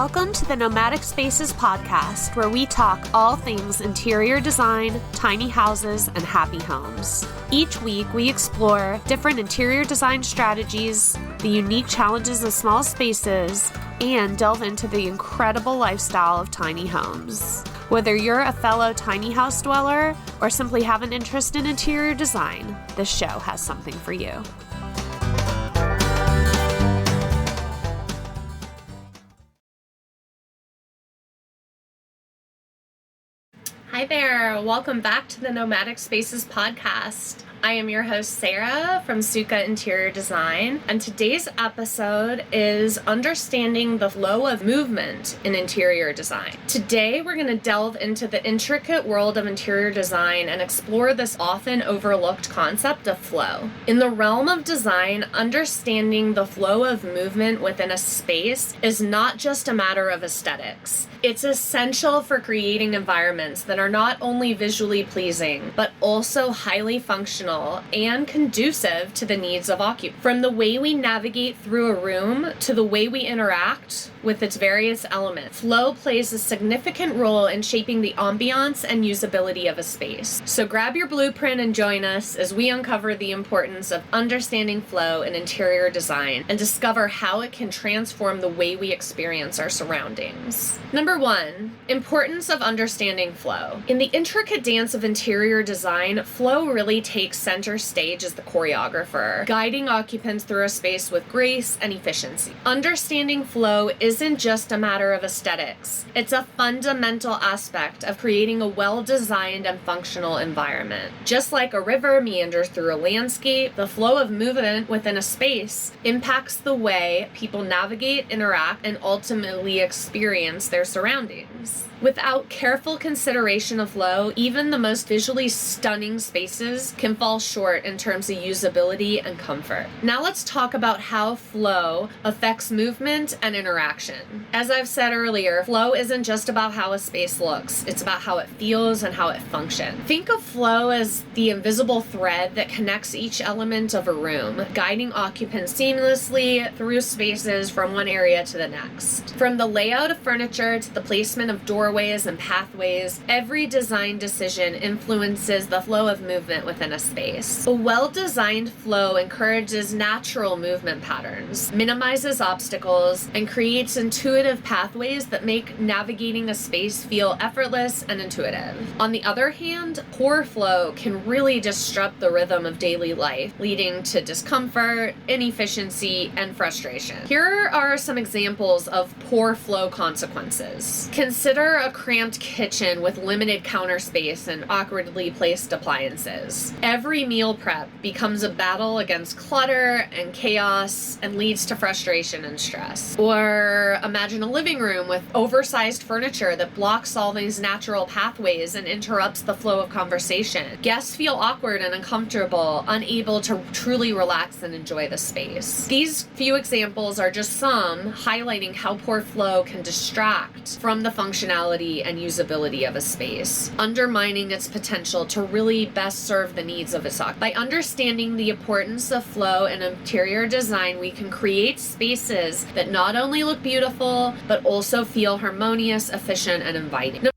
Welcome to the Nomadic Spaces podcast, where we talk all things interior design, tiny houses, and happy homes. Each week, we explore different interior design strategies, the unique challenges of small spaces, and delve into the incredible lifestyle of tiny homes. Whether you're a fellow tiny house dweller or simply have an interest in interior design, this show has something for you. Hi there, welcome back to the Nomadic Spaces podcast. I am your host, Sarah from Suka Interior Design, and today's episode is understanding the flow of movement in interior design. Today, we're going to delve into the intricate world of interior design and explore this often overlooked concept of flow. In the realm of design, understanding the flow of movement within a space is not just a matter of aesthetics. It's essential for creating environments that are not only visually pleasing, but also highly functional and conducive to the needs of occupants. From the way we navigate through a room to the way we interact with its various elements, flow plays a significant role in shaping the ambiance and usability of a space. So grab your blueprint and join us as we uncover the importance of understanding flow in interior design and discover how it can transform the way we experience our surroundings. Number 1, importance of understanding flow. In the intricate dance of interior design, flow really takes center stage as the choreographer, guiding occupants through a space with grace and efficiency. Understanding flow isn't just a matter of aesthetics. It's a fundamental aspect of creating a well-designed and functional environment. Just like a river meanders through a landscape, the flow of movement within a space impacts the way people navigate, interact, and ultimately experience their surroundings. Without careful consideration of flow, even the most visually stunning spaces can fall short in terms of usability and comfort. Now let's talk about how flow affects movement and interaction. As I've said earlier, flow isn't just about how a space looks, it's about how it feels and how it functions. Think of flow as the invisible thread that connects each element of a room, guiding occupants seamlessly through spaces from one area to the next. From the layout of furniture to the placement of doorways and pathways, every design decision influences the flow of movement within a space. A well-designed flow encourages natural movement patterns, minimizes obstacles, and creates intuitive pathways that make navigating a space feel effortless and intuitive. On the other hand, poor flow can really disrupt the rhythm of daily life, leading to discomfort, inefficiency, and frustration. Here are some examples of poor flow consequences. Consider a cramped kitchen with limited counter space and awkwardly placed appliances. Every meal prep becomes a battle against clutter and chaos and leads to frustration and stress. Or imagine a living room with oversized furniture that blocks all these natural pathways and interrupts the flow of conversation. Guests feel awkward and uncomfortable, unable to truly relax and enjoy the space. These few examples are just some highlighting how poor flow can distract from the functionality and usability of a space, undermining its potential to really best serve the needs of its occupants. By understanding the importance of flow in interior design, we can create spaces that not only look beautiful, but also feel harmonious, efficient, and inviting.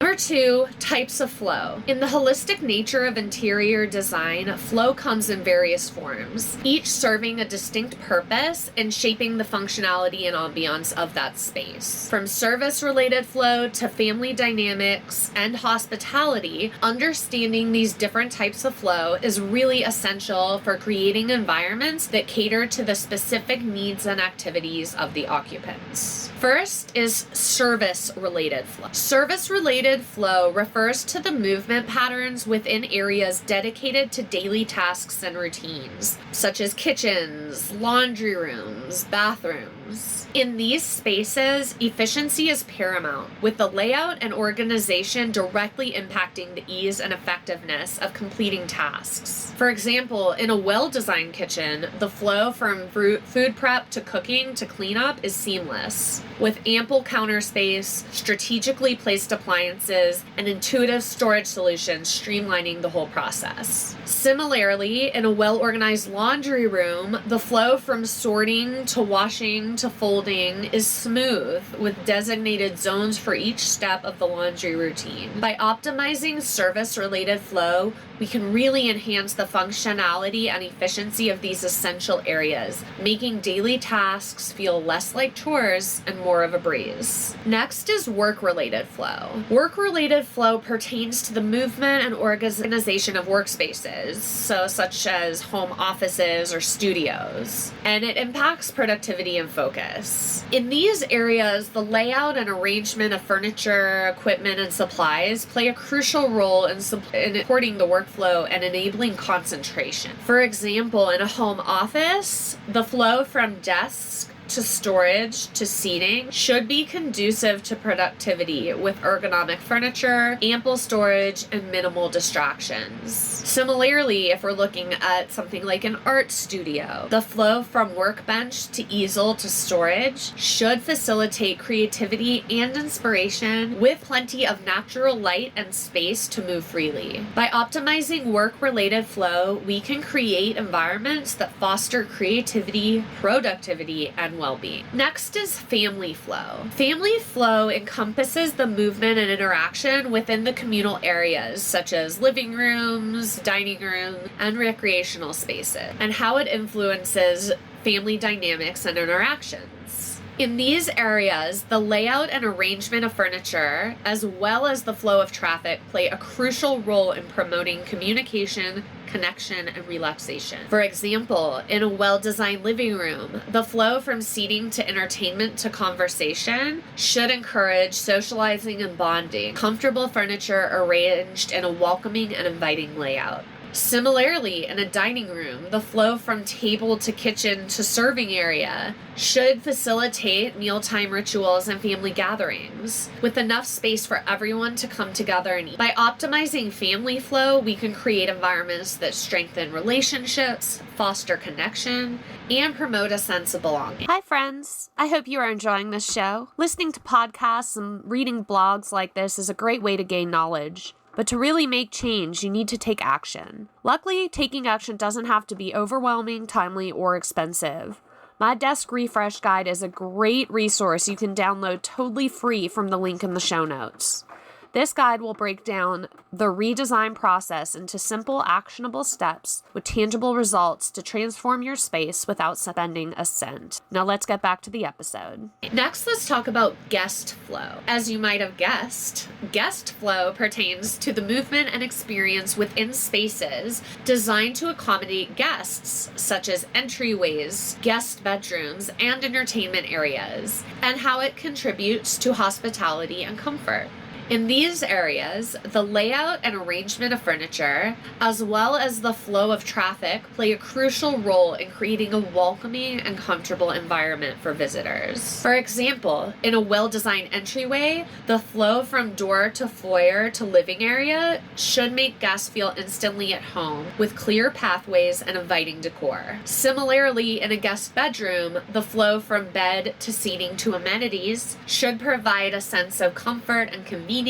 Number 2, types of flow. In the holistic nature of interior design, flow comes in various forms, each serving a distinct purpose and shaping the functionality and ambiance of that space. From service-related flow to family dynamics and hospitality, understanding these different types of flow is really essential for creating environments that cater to the specific needs and activities of the occupants. First is service-related flow. Service-related flow refers to the movement patterns within areas dedicated to daily tasks and routines, such as kitchens, laundry rooms, bathrooms. In these spaces, efficiency is paramount, with the layout and organization directly impacting the ease and effectiveness of completing tasks. For example, in a well-designed kitchen, the flow from food prep to cooking to cleanup is seamless, with ample counter space, strategically placed appliances, and intuitive storage solutions streamlining the whole process. Similarly, in a well-organized laundry room, the flow from sorting to washing to folding is smooth with designated zones for each step of the laundry routine. By optimizing service-related flow, we can really enhance the functionality and efficiency of these essential areas, making daily tasks feel less like chores and more of a breeze. Next is work-related flow. Work-related flow pertains to the movement and organization of workspaces, such as home offices or studios, and it impacts productivity and focus. In these areas, the layout and arrangement of furniture, equipment, and supplies play a crucial role in supporting the workflow and enabling concentration. For example, in a home office, the flow from desks to storage to seating should be conducive to productivity with ergonomic furniture, ample storage, and minimal distractions. Similarly, if we're looking at something like an art studio, the flow from workbench to easel to storage should facilitate creativity and inspiration with plenty of natural light and space to move freely. By optimizing work-related flow, we can create environments that foster creativity, productivity, and well-being. Next is family flow. Family flow encompasses the movement and interaction within the communal areas, such as living rooms, dining room, and recreational spaces, and how it influences family dynamics and interactions. In these areas, the layout and arrangement of furniture, as well as the flow of traffic, play a crucial role in promoting communication, connection, and relaxation. For example, in a well-designed living room, the flow from seating to entertainment to conversation should encourage socializing and bonding, comfortable furniture arranged in a welcoming and inviting layout. Similarly, in a dining room, the flow from table to kitchen to serving area should facilitate mealtime rituals and family gatherings, with enough space for everyone to come together and eat. By optimizing family flow, we can create environments that strengthen relationships, foster connection, and promote a sense of belonging. Hi, friends. I hope you are enjoying this show. Listening to podcasts and reading blogs like this is a great way to gain knowledge. But to really make change, you need to take action. Luckily, taking action doesn't have to be overwhelming, timely, or expensive. My Desk Refresh Guide is a great resource you can download totally free from the link in the show notes. This guide will break down the redesign process into simple, actionable steps with tangible results to transform your space without spending a cent. Now let's get back to the episode. Next, let's talk about guest flow. As you might have guessed, guest flow pertains to the movement and experience within spaces designed to accommodate guests, such as entryways, guest bedrooms, and entertainment areas, and how it contributes to hospitality and comfort. In these areas, the layout and arrangement of furniture, as well as the flow of traffic, play a crucial role in creating a welcoming and comfortable environment for visitors. For example, in a well-designed entryway, the flow from door to foyer to living area should make guests feel instantly at home, with clear pathways and inviting decor. Similarly, in a guest bedroom, the flow from bed to seating to amenities should provide a sense of comfort and convenience,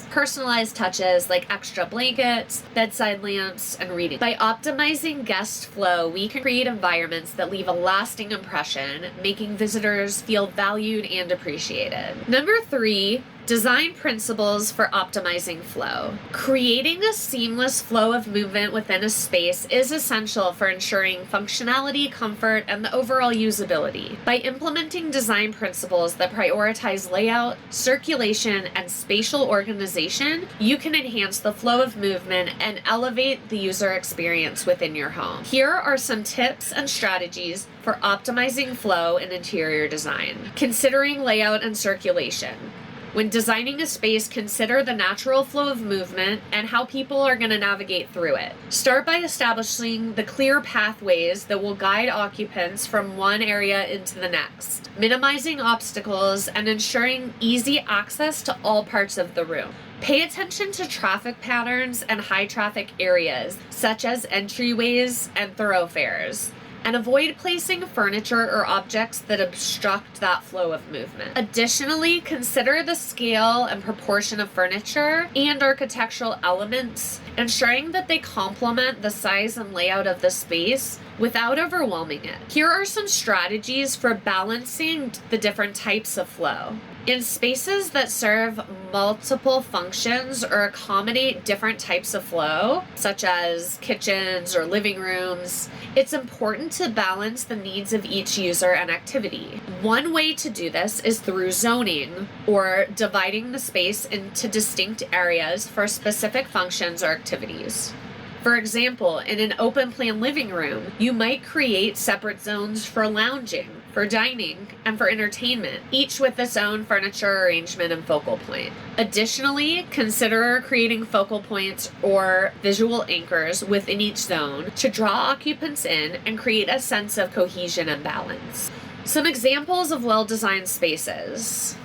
personalized touches like extra blankets, bedside lamps, and reading. By optimizing guest flow, we can create environments that leave a lasting impression, making visitors feel valued and appreciated. Number 3, design principles for optimizing flow. Creating a seamless flow of movement within a space is essential for ensuring functionality, comfort, and the overall usability. By implementing design principles that prioritize layout, circulation, and spatial organization, you can enhance the flow of movement and elevate the user experience within your home. Here are some tips and strategies for optimizing flow in interior design. Considering layout and circulation. When designing a space, consider the natural flow of movement and how people are going to navigate through it. Start by establishing the clear pathways that will guide occupants from one area into the next, minimizing obstacles and ensuring easy access to all parts of the room. Pay attention to traffic patterns and high traffic areas, such as entryways and thoroughfares. and avoid placing furniture or objects that obstruct that flow of movement. Additionally, consider the scale and proportion of furniture and architectural elements, ensuring that they complement the size and layout of the space without overwhelming it. Here are some strategies for balancing the different types of flow. In spaces that serve multiple functions or accommodate different types of flow, such as kitchens or living rooms, it's important to balance the needs of each user and activity. One way to do this is through zoning, or dividing the space into distinct areas for specific functions or activities. For example, in an open plan living room, you might create separate zones for lounging, for dining, and for entertainment, each with its own furniture arrangement and focal point. Additionally, consider creating focal points or visual anchors within each zone to draw occupants in and create a sense of cohesion and balance. Some examples of well-designed spaces.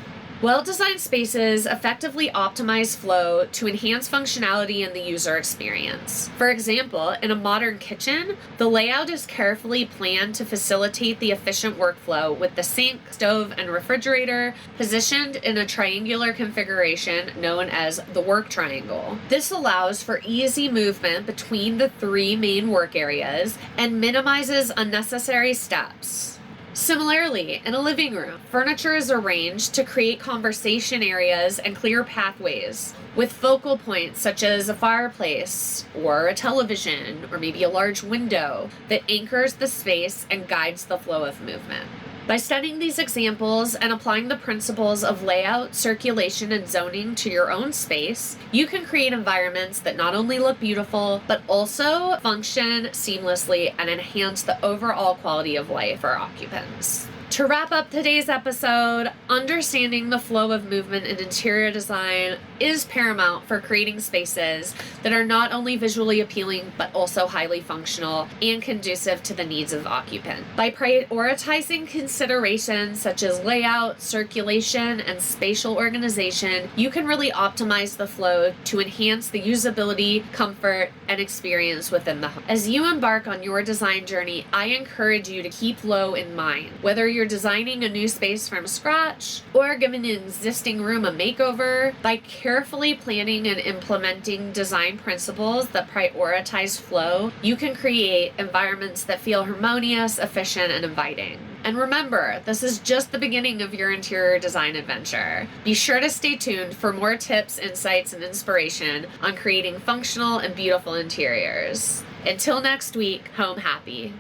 Well-designed spaces effectively optimize flow to enhance functionality in the user experience. For example, in a modern kitchen, the layout is carefully planned to facilitate the efficient workflow with the sink, stove, and refrigerator positioned in a triangular configuration known as the work triangle. This allows for easy movement between the three main work areas and minimizes unnecessary steps. Similarly, in a living room, furniture is arranged to create conversation areas and clear pathways, with focal points such as a fireplace, or a television, or maybe a large window that anchors the space and guides the flow of movement. By studying these examples and applying the principles of layout, circulation, and zoning to your own space, you can create environments that not only look beautiful, but also function seamlessly and enhance the overall quality of life for occupants. To wrap up today's episode, understanding the flow of movement in interior design is paramount for creating spaces that are not only visually appealing, but also highly functional and conducive to the needs of occupants. By prioritizing considerations such as layout, circulation, and spatial organization, you can really optimize the flow to enhance the usability, comfort, and experience within the home. As you embark on your design journey, I encourage you to keep flow in mind, whether you're designing a new space from scratch or giving an existing room a makeover. By carefully planning and implementing design principles that prioritize flow, you can create environments that feel harmonious, efficient, and inviting. And remember, this is just the beginning of your interior design adventure. Be sure to stay tuned for more tips, insights, and inspiration on creating functional and beautiful interiors. Until next week, home happy.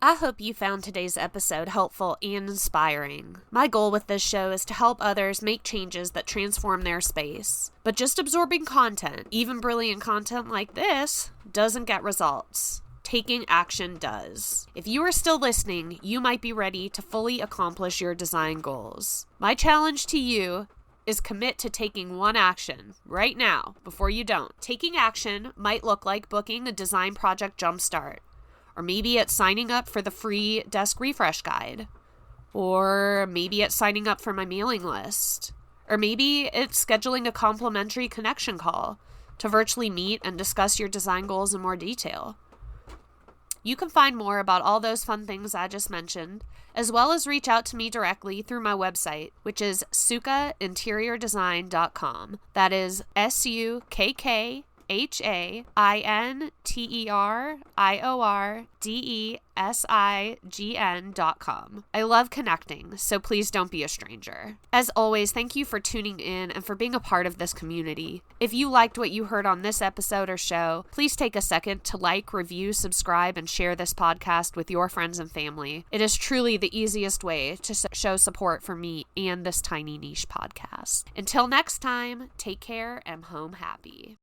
I hope you found today's episode helpful and inspiring. My goal with this show is to help others make changes that transform their space. But just absorbing content, even brilliant content like this, doesn't get results. Taking action does. If you are still listening, you might be ready to fully accomplish your design goals. My challenge to you is commit to taking one action right now before you don't. Taking action might look like booking a design project jumpstart. Or maybe it's signing up for the free desk refresh guide. Or maybe it's signing up for my mailing list. Or maybe it's scheduling a complimentary connection call to virtually meet and discuss your design goals in more detail. You can find more about all those fun things I just mentioned, as well as reach out to me directly through my website, which is sukkainteriordesign.com. That is sukkainteriordesign.com. I love connecting, so please don't be a stranger. As always, thank you for tuning in and for being a part of this community. If you liked what you heard on this episode or show, please take a second to like, review, subscribe, and share this podcast with your friends and family. It is truly the easiest way to show support for me and this tiny niche podcast. Until next time, take care and home happy.